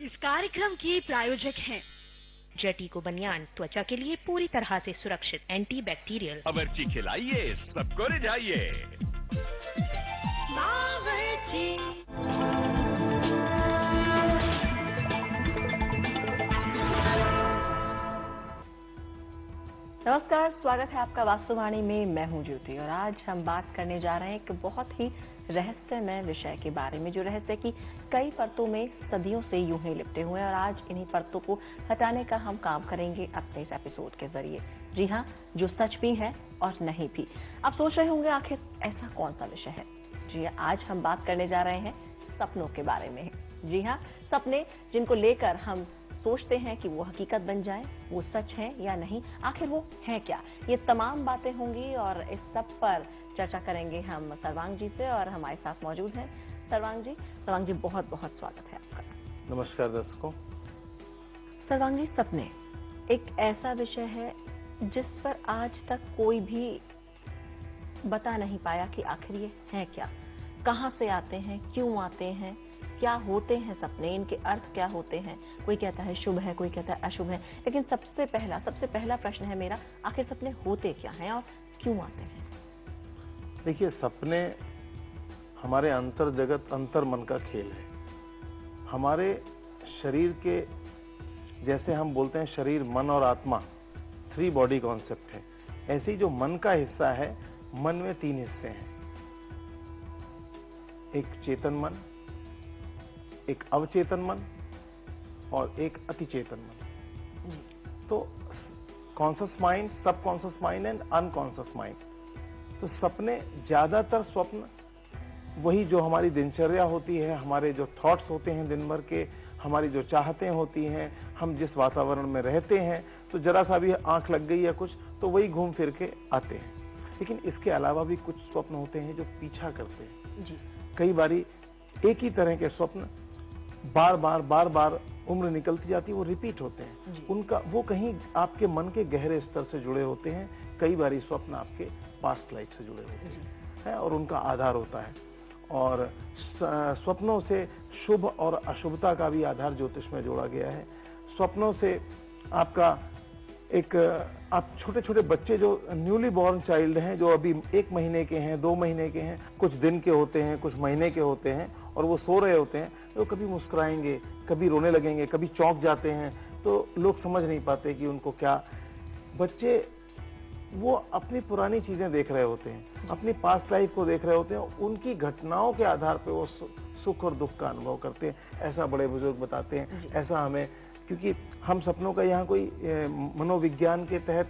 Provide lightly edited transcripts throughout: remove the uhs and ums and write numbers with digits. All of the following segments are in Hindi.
इस कार्यक्रम के प्रायोजक हैं जटीको बनियान, त्वचा के लिए पूरी तरह से सुरक्षित, एंटी बैक्टीरियल। बावर्ची खिलाइए, सबको रिझाइए। बावर्ची। नमस्कार, स्वागत है आपका वास्तुवाणी में। मैं हूं ज्योति और आज हम बात करने जा रहे हैं एक बहुत ही रहस्यमय विषय के बारे में, जो रहस्य की कई परतों में सदियों से यूं ही लिपटे हुए हैं और आज इन्हीं परतों को हटाने का हम काम करेंगे अपने इस एपिसोड के जरिए। जी हाँ, जो सच भी है और नहीं भी। आप सोच रहे होंगे आखिर ऐसा कौन सा विषय है। जी हाँ, आज हम बात करने जा रहे हैं सपनों के बारे में। जी हाँ, सपने जिनको लेकर हम सोचते हैं कि वो हकीकत बन जाए, वो सच है या नहीं, आखिर वो है क्या। ये तमाम बातें होंगी और इस सब पर चर्चा करेंगे हम सर्वांग जी से, और हमारे साथ मौजूद हैं सर्वांग जी। सर्वांग जी, बहुत बहुत स्वागत है आपका। नमस्कार दर्शकों। सर्वांग जी, सपने एक ऐसा विषय है जिस पर आज तक कोई भी बता नहीं पाया कि आखिर ये है क्या, कहाँ से आते हैं, क्यों आते हैं, क्या होते हैं सपने, इनके अर्थ क्या होते हैं। कोई कहता है शुभ है, कोई कहता है अशुभ है, लेकिन सबसे पहला प्रश्न है मेरा, आखिर सपने होते क्या हैं और क्यों आते हैं। देखिए, सपने हमारे अंतर जगत, अंतर मन का खेल है। हमारे शरीर के, जैसे हम बोलते हैं शरीर, मन और आत्मा, 3 बॉडी कॉन्सेप्ट है, ऐसे ही जो मन का हिस्सा है, मन में 3 हिस्से हैं। एक चेतन मन, एक अवचेतन मन और एक अतिचेतन मन। तो कॉन्शियस माइंड, सब conscious mind and unconscious mind. तो सपने, ज्यादातर स्वप्न वही जो हमारी दिनचर्या होती है, हमारे जो थॉट्स होते हैं दिन भर के, हमारी जो चाहतें होती हैं, हम जिस वातावरण में रहते हैं, तो जरा सा भी आंख लग गई या कुछ तो वही घूम फिर के आते हैं। लेकिन इसके अलावा भी कुछ स्वप्न होते हैं जो पीछा करते हैं जी। कई बारी एक ही तरह के स्वप्न बार बार उम्र निकलती जाती है, वो रिपीट होते हैं। उनका वो कहीं आपके मन के गहरे स्तर से जुड़े होते हैं। कई बारी स्वप्न आपके पास्ट लाइफ से जुड़े होते हैं और उनका आधार होता है। और स्वप्नों से शुभ और अशुभता का भी आधार ज्योतिष में जोड़ा गया है। स्वप्नों से आपका एक, आप छोटे छोटे बच्चे जो न्यूली बॉर्न चाइल्ड हैं, जो अभी 1 महीने के हैं, 2 महीने के हैं, कुछ दिन के होते हैं, कुछ महीने के होते हैं, और वो सो रहे होते हैं, तो कभी मुस्कुराएंगे, कभी रोने लगेंगे, कभी चौंक जाते हैं, तो लोग समझ नहीं पाते कि उनको क्या। बच्चे वो अपनी पुरानी चीजें देख रहे होते हैं, अपनी पास्ट लाइफ को देख रहे होते हैं, उनकी घटनाओं के आधार पर वो सुख और दुख का अनुभव करते हैं। ऐसा बड़े बुजुर्ग बताते हैं, ऐसा हमें, क्योंकि हम सपनों का यहाँ कोई मनोविज्ञान के तहत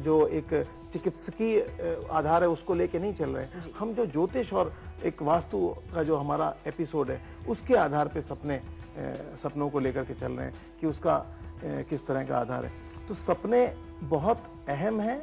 जो एक चिकित्सकीय आधार है उसको लेके नहीं चल रहे हैं। हम जो ज्योतिष और एक वास्तु का जो हमारा एपिसोड है, उसके आधार पे सपनों को लेकर के चल रहे हैं कि उसका किस तरह का आधार है। तो सपने बहुत अहम हैं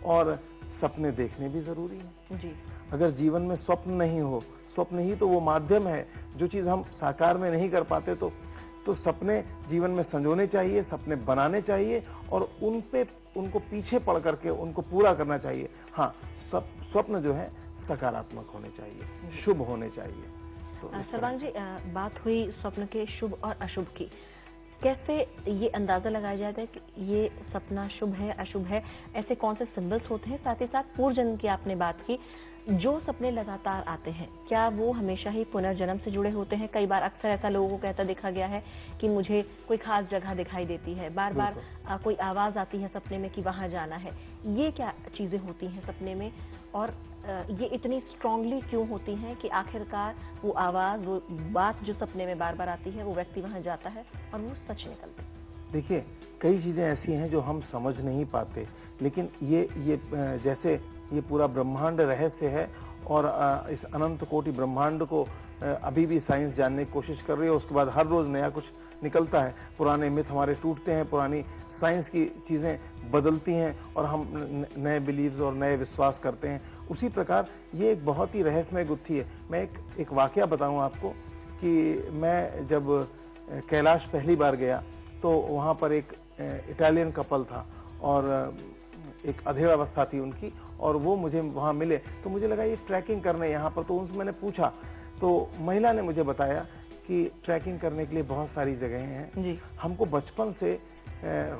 और सपने देखने भी जरूरी हैं जी। अगर जीवन में स्वप्न नहीं हो, स्वप्न ही तो वो माध्यम है, जो चीज हम साकार में नहीं कर पाते, तो सपने जीवन में संजोने चाहिए, सपने बनाने चाहिए और उनको पीछे पड़ करके उनको पूरा करना चाहिए। हाँ, स्वप्न जो है सकारात्मक होने चाहिए, शुभ होने चाहिए। तो सर्वांग जी, बात हुई स्वप्न के शुभ और अशुभ की, कैसे ये अंदाजा लगाया जाता है कि ये सपना शुभ है अशुभ है, ऐसे कौन से सिंबल्स होते हैं। साथ ही साथ पूर्व जन्म की आपने बात की, जो सपने लगातार आते हैं, क्या वो हमेशा ही पुनर्जन्म से जुड़े होते हैं। कई बार अक्सर ऐसा लोगों को कहता देखा गया है कि मुझे कोई खास जगह दिखाई देती है, बार बार कोई आवाज आती है सपने में कि वहां जाना है। ये क्या चीजें होती हैं सपने में, और ये इतनी स्ट्रांगली क्यों होती हैं कि आखिरकार वो आवाज, वो बात जो सपने में बार बार आती है, वो व्यक्ति वहां जाता है और वो सच निकलती है। देखिए, कई चीजें ऐसी हैं जो हम समझ नहीं पाते, लेकिन ये जैसे ये पूरा ब्रह्मांड रहस्य है और इस अनंत कोटि ब्रह्मांड को अभी भी साइंस जानने की कोशिश कर रही है। उसके बाद हर रोज नया कुछ निकलता है, पुराने मिथ हमारे टूटते हैं, पुरानी साइंस की चीजें बदलती हैं और हम नए बिलीव्स और नए विश्वास करते हैं। उसी प्रकार ये एक बहुत ही रहस्यमय गुत्थी है। मैं एक वाकया बताऊं आपको कि मैं जब कैलाश पहली बार गया तो वहां पर एक इटालियन कपल था और एक अधेड़ावस्था थी उनकी, और वो मुझे वहां मिले तो मुझे लगा ये ट्रैकिंग करने यहाँ पर। तो उनसे मैंने पूछा तो महिला ने मुझे बताया कि कि ट्रैकिंग करने के लिए बहुत सारी जगहें हैं जी। हमको बचपन से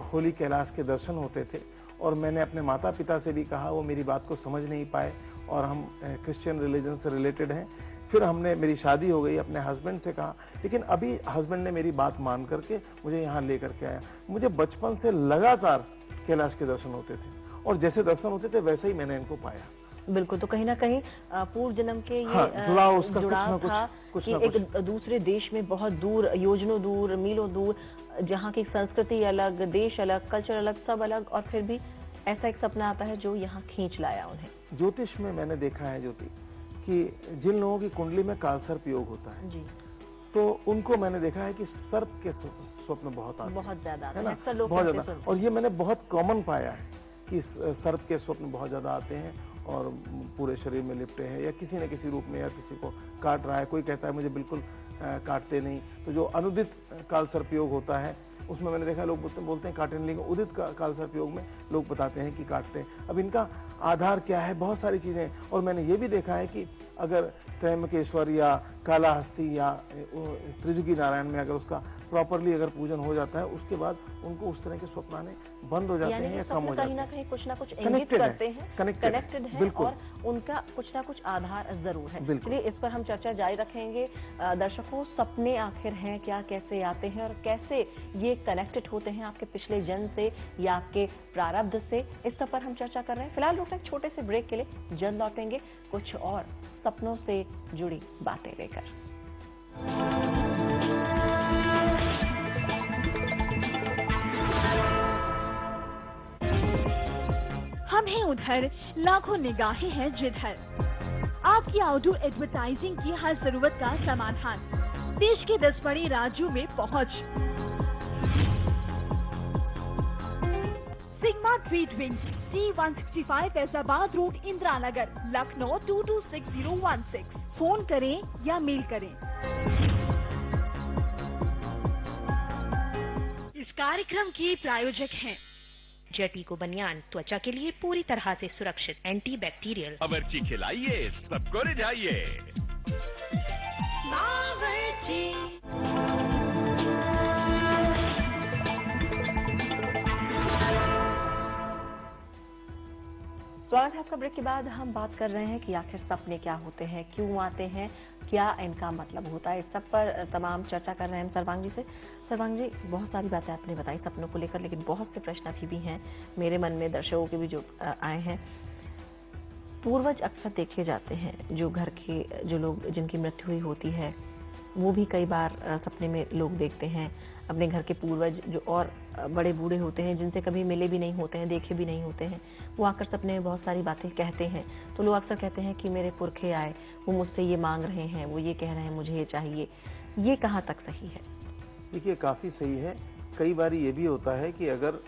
होली कैलाश के दर्शन होते थे और मैंने अपने माता पिता से भी कहा, वो मेरी बात को समझ नहीं पाए और हम क्रिश्चियन रिलीजन से रिलेटेड हैं। फिर हमने मेरी शादी हो गई, अपने हस्बैंड से कहा, लेकिन अभी हस्बैंड ने मेरी बात मान करके मुझे यहाँ लेकर के आया। मुझे बचपन से लगातार कैलाश के दर्शन होते थे और जैसे दर्शन होते थे वैसे ही मैंने इनको पाया। बिल्कुल, तो कहीं ना कहीं पूर्व जन्म के ये हाँ, जुड़ाव उसका जुड़ाव था कुछ कि ना एक दूसरे देश में बहुत दूर, योजनों दूर, मीलों दूर, जहाँ की संस्कृति अलग, देश अलग, कल्चर अलग, सब अलग, और फिर भी ऐसा एक सपना आता है जो यहाँ खींच लाया उन्हें। ज्योतिष में मैंने देखा है ज्योति कि जिन लोगों की कुंडली में कालसर्प योग होता है जी, तो उनको मैंने देखा है कि सर्प के स्वप्न बहुत आते हैं, बहुत ज्यादा है ना, अक्सर लोग बहुत कहते ज्यादा। सुनते और ये मैंने बहुत कॉमन पाया है कि सर्प के स्वप्न बहुत ज्यादा आते हैं और पूरे शरीर में लिपटे हैं या किसी न किसी रूप में, या किसी को काट रहा है। कोई कहता है मुझे बिल्कुल काटते नहीं। तो जो अनुदित कालसर्प योग होता है उसमें मैंने देखा लोग बोलते हैं काटे नहीं, लेकिन उदित कालसर्प योग में लोग बताते हैं कि काटते हैं। अब इनका आधार क्या है, बहुत सारी चीजें। और मैंने ये भी देखा है कि अगर त्रयंबकेश्वर या कालाहस्ती या त्रिजुगी नारायण में अगर उसका प्रॉपरली अगर पूजन हो जाता है, उसके बाद उनको उस तरह के स्वप्न आने बंद हो जाते हैं या कम हो जाते हैं। कहीं ना कहीं कुछ ना कुछ इंगित कनेक्टेड करते हैं, कनेक्टेड है बिल्कुल। और उनका कुछ ना कुछ आधार जरूर है। बिल्कुल। चलिए इस पर हम चर्चा जारी रखेंगे। दर्शकों, सपने आखिर हैं क्या, कैसे आते हैं और कैसे ये कनेक्टेड होते हैं आपके पिछले जन्म से या आपके प्रारब्ध से, इस सब पर हम चर्चा कर रहे हैं। फिलहाल रुकते हैं छोटे से ब्रेक के लिए, जल्द लौटेंगे कुछ और सपनों से जुड़ी बातें लेकर। हम हैं उधर, लाखों निगाहें हैं जिधर। आपकी आउटडोर एडवर्टाइजिंग की हर जरूरत का समाधान, देश के 10 बड़े राज्यों में पहुंच। सिग्मा ट्रीट wing, C165 Faizabad road, Indira Nagar, Lucknow 226016। Phone करें या मेल करें। इस कार्यक्रम के प्रायोजक हैं जटीको बनियान, त्वचा के लिए पूरी तरह से सुरक्षित, एंटी बैक्टीरियल। बावर्ची खिलाइए, सबको रिझाइए। बावर्ची। स्वागत है आपका। ब्रेक के बाद हम बात कर रहे हैं कि आखिर सपने क्या होते हैं, क्यों आते हैं, क्या इनका मतलब होता है। इस सब पर तमाम चर्चा कर रहे हैं हम सर्वांग जी से। सर्वांग जी, बहुत सारी बातें आपने बताई सपनों को लेकर, लेकिन बहुत से प्रश्न अभी भी हैं मेरे मन में, दर्शकों के भी जो आए हैं। पूर्वज अक्सर देखे जाते हैं, जो घर के जो लोग जिनकी मृत्यु हुई होती है वो भी कई बार सपने में लोग देखते हैं अपने घर के पूर्वज, जो और बड़े बूढ़े होते हैं जिनसे कभी मिले भी नहीं होते हैं, देखे भी नहीं होते हैं, वो आकर सपने में बहुत सारी बातें कहते हैं। तो लोग अक्सर कहते हैं कि मेरे पुरखे आए, वो मुझसे ये मांग रहे हैं, वो ये कह रहे हैं, मुझे ये चाहिए। ये कहाँ तक सही है? देखिए, काफी सही है। कई बार ये भी होता है कि अगर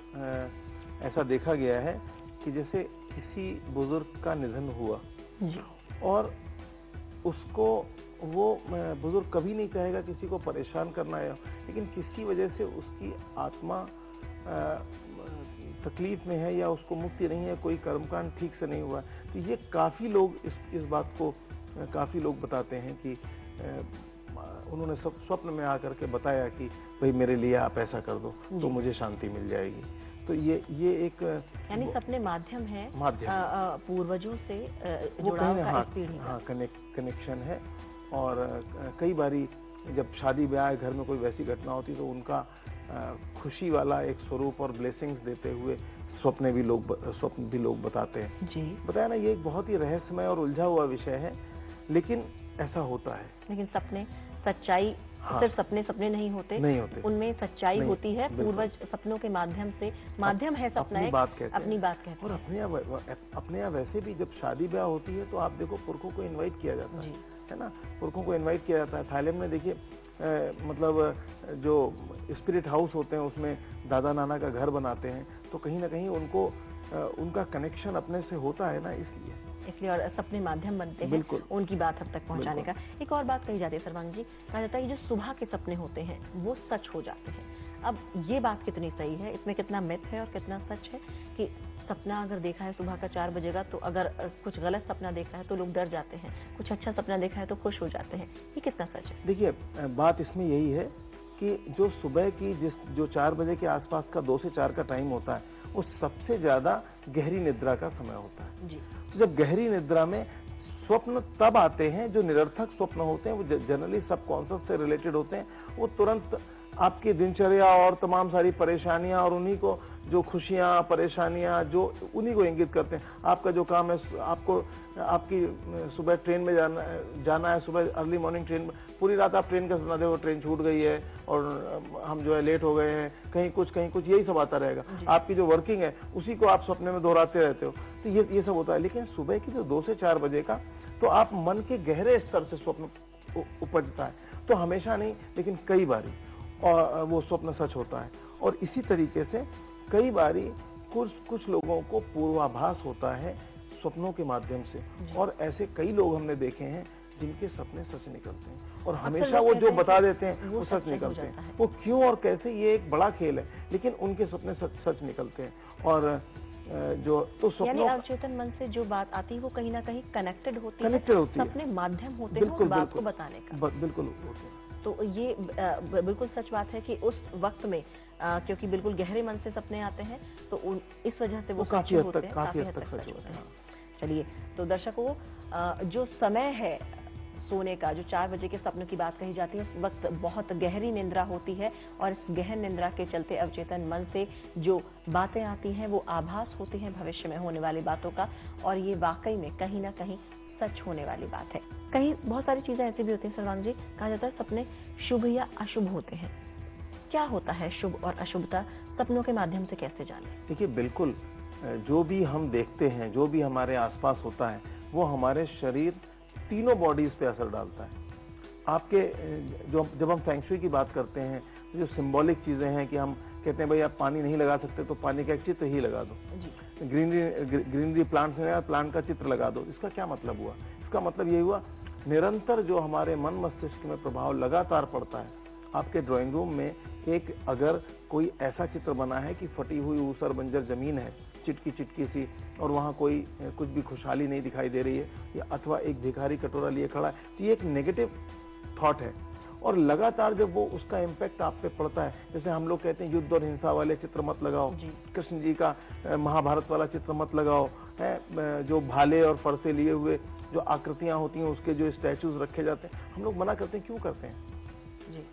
ऐसा देखा गया है कि जैसे किसी बुजुर्ग का निधन हुआ जी। और उसको वो बुजुर्ग कभी नहीं कहेगा किसी को परेशान करना है, लेकिन किसी वजह से उसकी आत्मा तकलीफ में है या उसको मुक्ति नहीं है, कोई कर्मकांड ठीक से नहीं हुआ। तो ये काफी लोग इस बात को काफी लोग बताते हैं कि उन्होंने सब स्वप्न में आकर के बताया कि भाई मेरे लिए आप ऐसा कर दो तो मुझे शांति मिल जाएगी। तो ये एक यानी सपने माध्यम है, पूर्वजों से जुड़ाव का एक पीढ़ी हाँ कनेक्शन है। और कई बारी जब शादी ब्याह घर में कोई वैसी घटना होती तो उनका खुशी वाला एक स्वरूप और ब्लेसिंग्स देते हुए स्वप्न भी लोग बताते हैं जी। बताया ना, ये एक बहुत ही रहस्यमय और उलझा हुआ विषय है, लेकिन ऐसा होता है। लेकिन सपने सच्चाई, सिर्फ सपने नहीं होते, उनमें सच्चाई होती है। पूर्वज सपनों के माध्यम से, माध्यम है सपना, अपनी बात कहते हैं। और अपने यहाँ वैसे भी जब शादी ब्याह होती है तो आप देखो पुरखों को इनवाइट किया जाता है ना, पुरखों को इनवाइट किया जाता है। थाईलैंड में देखिए मतलब जो स्पिरिट हाउस होते हैं उसमें दादा नाना का घर बनाते हैं, तो कहीं ना कहीं उनको उनका कनेक्शन अपने से होता है ना, इसलिए और सपने माध्यम बनते हैं उनकी बात अब तक पहुंचाने का। एक और बात कही जाती है सर्वांग जी, कहा जाता है जो सुबह के सपने होते हैं वो सच हो जाते हैं। अब ये बात कितनी सही है, इसमें कितना मिथ है और कितना सच है कि सपना अगर देखा है सुबह का 4 बजे का, तो अगर कुछ गलत सपना देखा है तो लोग डर जाते हैं, कुछ अच्छा सपना देखा है तो खुश हो जाते हैं, ये कितना सच है? देखिए, बात इसमें यही है कि जो सुबह की जो 4 बजे के आसपास का 2 से 4 का टाइम होता है, वो सबसे ज्यादा गहरी निद्रा का समय होता है। जी। जब गहरी निद्रा में स्वप्न तब आते हैं, जो निरर्थक स्वप्न होते हैं, वो जनरली सबकॉन्शियस से रिलेटेड होते हैं। वो तुरंत आपकी दिनचर्या और तमाम सारी परेशानियां और उन्हीं को जो खुशियां, परेशानियां जो उन्हीं को इंगित करते हैं। आपका जो काम है, आपकी सुबह ट्रेन में जाना है, सुबह अर्ली मॉर्निंग ट्रेन में, पूरी रात आप ट्रेन का सुना दे, वो ट्रेन छूट गई है और हम जो है लेट हो गए हैं, कहीं कुछ यही सब आता रहेगा। आपकी जो वर्किंग है उसी को आप सपने में दोहराते रहते हो, तो ये सब होता है। लेकिन सुबह की जो 2 से 4 बजे का, तो आप मन के गहरे स्तर से स्वप्न उपजता है, तो हमेशा नहीं लेकिन कई बारी और वो स्वप्न सच होता है। और इसी तरीके से कई बारी कुछ लोगों को पूर्वाभास होता है स्वप्नों के माध्यम से, और ऐसे कई लोग हमने देखे हैं जिनके सपने सच निकलते हैं, और हमेशा वो जो बता देते हैं वो सच निकलते हैं। वो क्यों और कैसे, ये एक बड़ा खेल है, लेकिन उनके सपने सच निकलते हैं। और जो तो यानी अवचेतन मन से जो बात आती है वो कहीं ना कहीं कनेक्टेड होती है, सपने माध्यम होते हैं उस बात को बताने का। बिल्कुल होते हैं। तो ये बिल्कुल सच बात है कि उस वक्त में क्योंकि बिल्कुल गहरे मन से सपने आते हैं, तो इस वजह से वो काफी हद तक सच होते हैं। चलिए, तो दर्शकों, जो समय है सोने का, जो 4 बजे के सपनों की बात कही जाती है, उस वक्त बहुत गहरी निंद्रा होती है, और इस गहन निंद्रा के चलते अवचेतन मन से जो बातें आती हैं वो आभास होती हैं भविष्य में होने वाली बातों का, और ये वाकई में कहीं ना कहीं सच होने वाली बात है। कहीं बहुत सारी चीजें ऐसी भी होती हैं सर्वांग जी, कहा जाता है सपने शुभ या अशुभ होते हैं। क्या होता है शुभ और अशुभता, सपनों के माध्यम से कैसे जाने? देखिए, बिल्कुल, जो भी हम देखते हैं, जो भी हमारे आसपास होता है, वो हमारे शरीर तीनों बॉडीज पे असर डालता है। आपके जब हम फेंग शुई की बात करते हैं, तो जो सिंबॉलिक चीजें हैं कि हम कहते हैं भाई आप पानी नहीं लगा सकते तो पानी का एक चित्र ही लगा दो, ग्रीनरी प्लांट में प्लांट का चित्र लगा दो। इसका क्या मतलब हुआ? इसका मतलब ये हुआ, निरंतर जो हमारे मन मस्तिष्क में प्रभाव लगातार पड़ता है। आपके ड्राइंग रूम में एक अगर कोई ऐसा चित्र बना है कि फटी हुई ऊसर बंजर जमीन है, चिटकी सी, और वहां कोई कुछ भी खुशहाली नहीं दिखाई दे रही है, या अथवा एक भिखारी कटोरा लिए खड़ा है, तो ये एक नेगेटिव थॉट है। और लगातार जब वो उसका इम्पैक्ट आप पे पड़ता है, जैसे हम लोग कहते हैं युद्ध और हिंसा वाले चित्र मत लगाओ, कृष्ण जी का महाभारत वाला चित्र मत लगाओ, है जो भाले और फरसे लिए हुए जो आकृतियां होती हैं उसके जो स्टैचूज रखे जाते हैं, हम लोग मना करते हैं। क्यों करते हैं?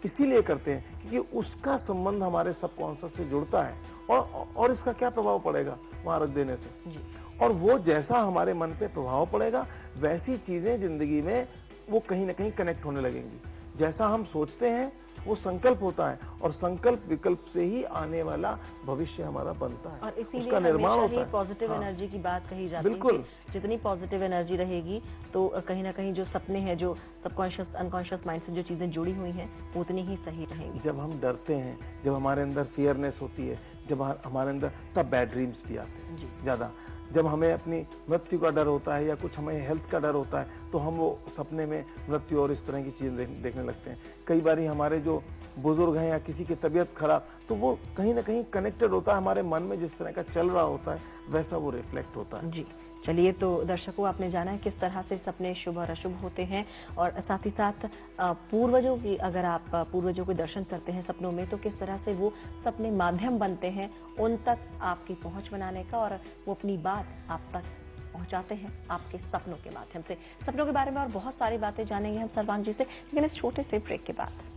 इसीलिए करते हैं क्योंकि उसका संबंध हमारे सबकॉन्शियस से जुड़ता है, और इसका क्या प्रभाव पड़ेगा वहां रख देने से, और वो जैसा हमारे मन पे प्रभाव पड़ेगा वैसी चीजें जिंदगी में वो कहीं ना कहीं कनेक्ट होने लगेंगी। जैसा हम सोचते हैं वो संकल्प होता है, और संकल्प विकल्प से ही आने वाला भविष्य हमारा बनता है, और इसीलिए उसका निर्माण होता है। पॉजिटिव एनर्जी की बात कही जाती है। बिल्कुल, जितनी पॉजिटिव एनर्जी रहेगी तो कहीं ना कहीं जो सपने हैं, जो सबकॉन्शियस अनकॉन्शियस माइंड से जो चीजें जुड़ी हुई हैं, उतनी ही सही रहेंगी। जब हम डरते हैं, जब हमारे अंदर फियरनेस होती है, जब हमारे अंदर, तब बैड ड्रीम्स भी आते हैं ज्यादा। जब हमें अपनी मृत्यु का डर होता है या कुछ हमें हेल्थ का डर होता है, तो हम वो सपने में मृत्यु और इस तरह की चीजें देखने लगते हैं। कई बार हमारे जो बुजुर्ग हैं या किसी की तबीयत खराब, तो वो कहीं ना कहीं कनेक्टेड होता है हमारे मन में, जिस तरह का चल रहा होता है वैसा वो रिफ्लेक्ट होता है। जी, चलिए, तो दर्शकों, आपने जाना है किस तरह से सपने शुभ और अशुभ होते हैं, और साथ ही साथ पूर्वजों की, अगर आप पूर्वजों के दर्शन करते हैं सपनों में, तो किस तरह से वो सपने माध्यम बनते हैं उन तक आपकी पहुंच बनाने का, और वो अपनी बात आप तक पहुंचाते हैं आपके सपनों के माध्यम से। सपनों के बारे में और बहुत सारी बातें जानेंगे हम सर्वांग जी से, लेकिन इस छोटे से ब्रेक के बाद।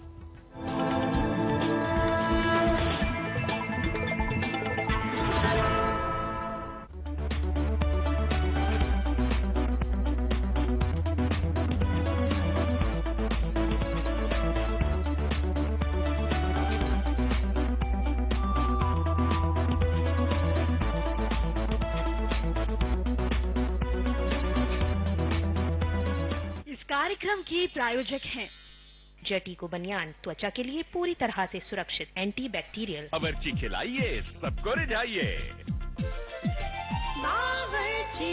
कार्यक्रम के प्रायोजक हैं जटीको बनियान, त्वचा के लिए पूरी तरह से सुरक्षित, एंटी बैक्टीरियल। बावर्ची खिलाइए, सबको रिझाइए। बावर्ची।